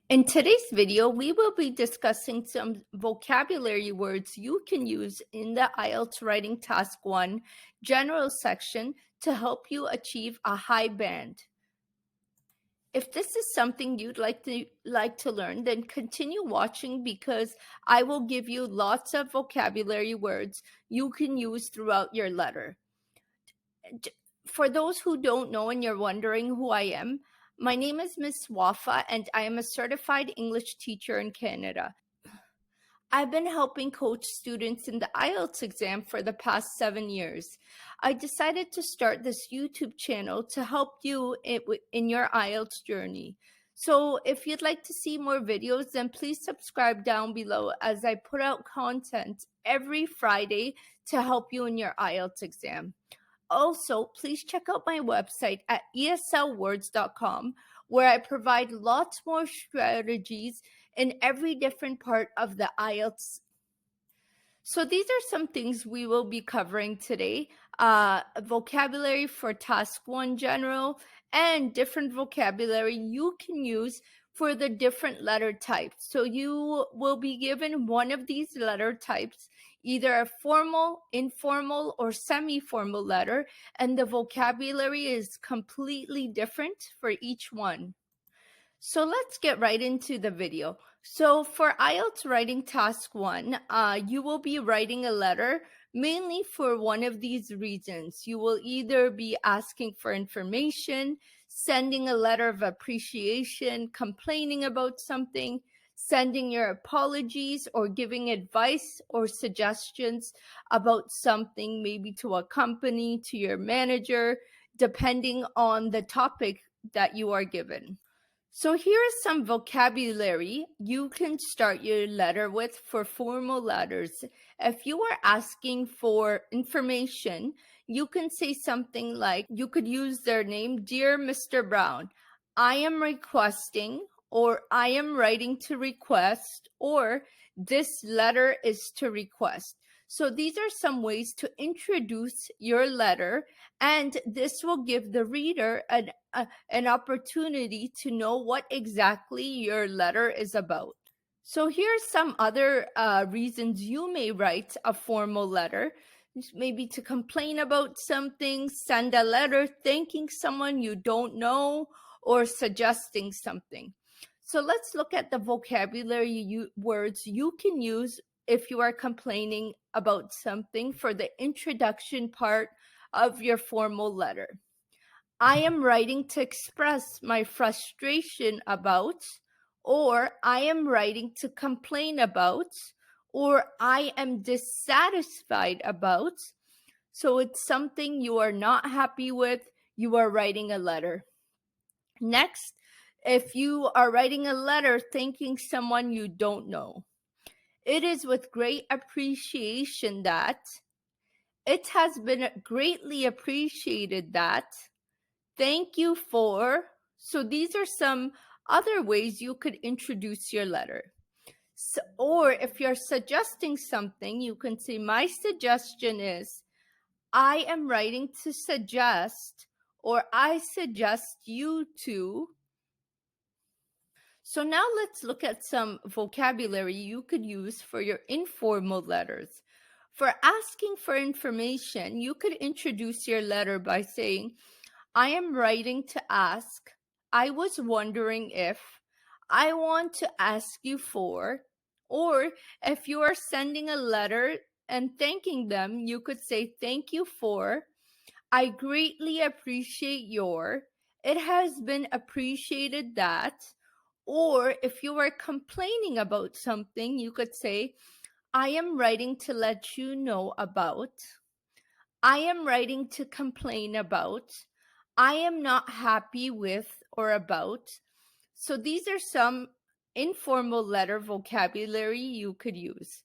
In today's video, we will be discussing some vocabulary words you can use in the IELTS Writing Task 1 General section to help you achieve a high band. If this is something you'd like to learn, then continue watching because I will give you lots of vocabulary words you can use throughout your letter. For those who don't know and you're wondering who I am, my name is Miss Waffa and I am a certified English teacher in Canada. I've been helping coach students in the IELTS exam for the past 7 years. I decided to start this YouTube channel to help you in your IELTS journey. So if you'd like to see more videos, then please subscribe down below as I put out content every Friday to help you in your IELTS exam. Also, please check out my website at eslwords.com, where I provide lots more strategies in every different part of the IELTS. So these are some things we will be covering today. Vocabulary for Task 1 General and different vocabulary you can use for the different letter types. So you will be given one of these letter types, either a formal, informal, or semi-formal letter, and the vocabulary is completely different for each one. So let's get right into the video. So for IELTS Writing Task 1, you will be writing a letter mainly for one of these reasons. You will either be asking for information, sending a letter of appreciation, complaining about something, sending your apologies, or giving advice or suggestions about something, maybe to a company, to your manager, depending on the topic that you are given. So here is some vocabulary you can start your letter with for formal letters. If you are asking for information, you can say something like, you could use their name, Dear Mr. Brown, I am requesting, or I am writing to request, or this letter is to request. So these are some ways to introduce your letter, and this will give the reader an opportunity to know what exactly your letter is about. So here's some other reasons you may write a formal letter. Maybe to complain about something, send a letter thanking someone you don't know, or suggesting something. So let's look at the vocabulary words you can use if you are complaining about something for the introduction part of your formal letter. I am writing to express my frustration about, or I am writing to complain about, or I am dissatisfied about. So it's something you are not happy with, you are writing a letter. Next, if you are writing a letter thanking someone you don't know, it is with great appreciation that, it has been greatly appreciated that, thank you for. So these are some other ways you could introduce your letter. So, or if you're suggesting something, you can say, my suggestion is, I am writing to suggest, or I suggest you to. So now let's look at some vocabulary you could use for your informal letters. For asking for information, you could introduce your letter by saying, I am writing to ask, I was wondering if, I want to ask you for, or if you are sending a letter and thanking them, you could say, thank you for, I greatly appreciate your, it has been appreciated that. Or if you are complaining about something, you could say, I am writing to let you know about, I am writing to complain about, I am not happy with or about. So these are some informal letter vocabulary you could use.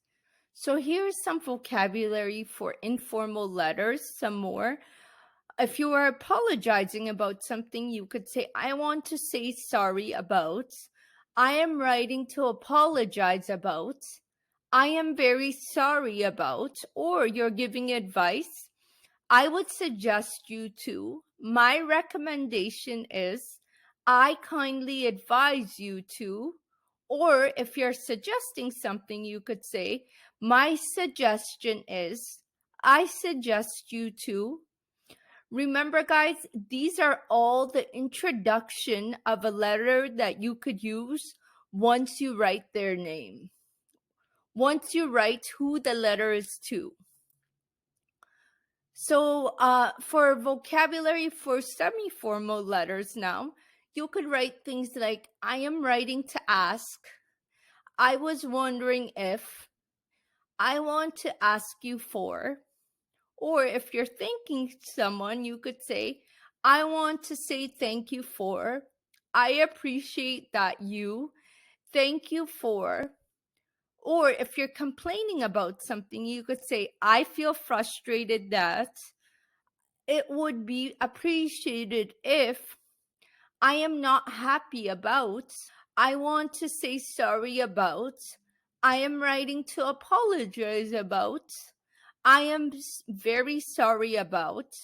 So here's some vocabulary for informal letters, some more. If you are apologizing about something, you could say, I want to say sorry about, I am writing to apologize about, I am very sorry about, or you're giving advice, I would suggest you to, my recommendation is, I kindly advise you to, Or if you're suggesting something, you could say, my suggestion is, I suggest you to. Remember, guys, these are all the introduction of a letter that you could use once you write their name. Once you write who the letter is to. So for vocabulary for semi-formal letters now, you could write things like, I am writing to ask, I was wondering if, I want to ask you for. Or if you're thanking someone, you could say, I want to say thank you for, I appreciate that you, thank you for. Or if you're complaining about something, you could say, I feel frustrated that, it would be appreciated if, I am not happy about, I want to say sorry about, I am writing to apologize about, I am very sorry about,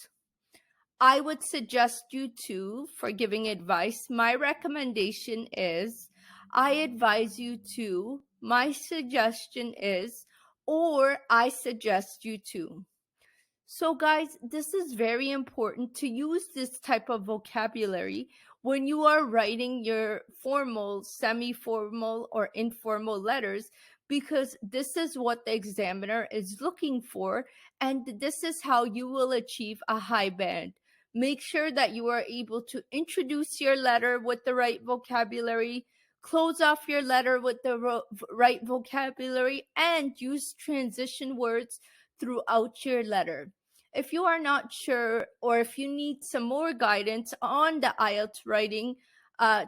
I would suggest you to, for giving advice, my recommendation is, I advise you to, my suggestion is, or I suggest you to. So guys, this is very important to use this type of vocabulary when you are writing your formal, semi-formal, or informal letters, because this is what the examiner is looking for, and this is how you will achieve a high band. Make sure that you are able to introduce your letter with the right vocabulary, close off your letter with the right vocabulary, and use transition words throughout your letter. If you are not sure, or if you need some more guidance on the IELTS writing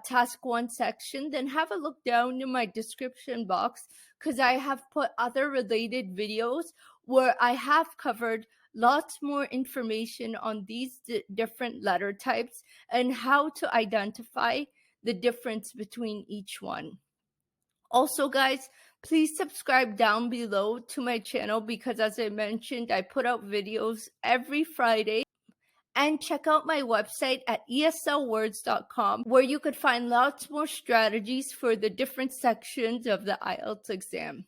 task 1 section, then have a look down in my description box, because I have put other related videos where I have covered lots more information on these different letter types and how to identify the difference between each one. Also, guys, please subscribe down below to my channel, because as I mentioned, I put out videos every Friday. And check out my website at eslwords.com, where you could find lots more strategies for the different sections of the IELTS exam.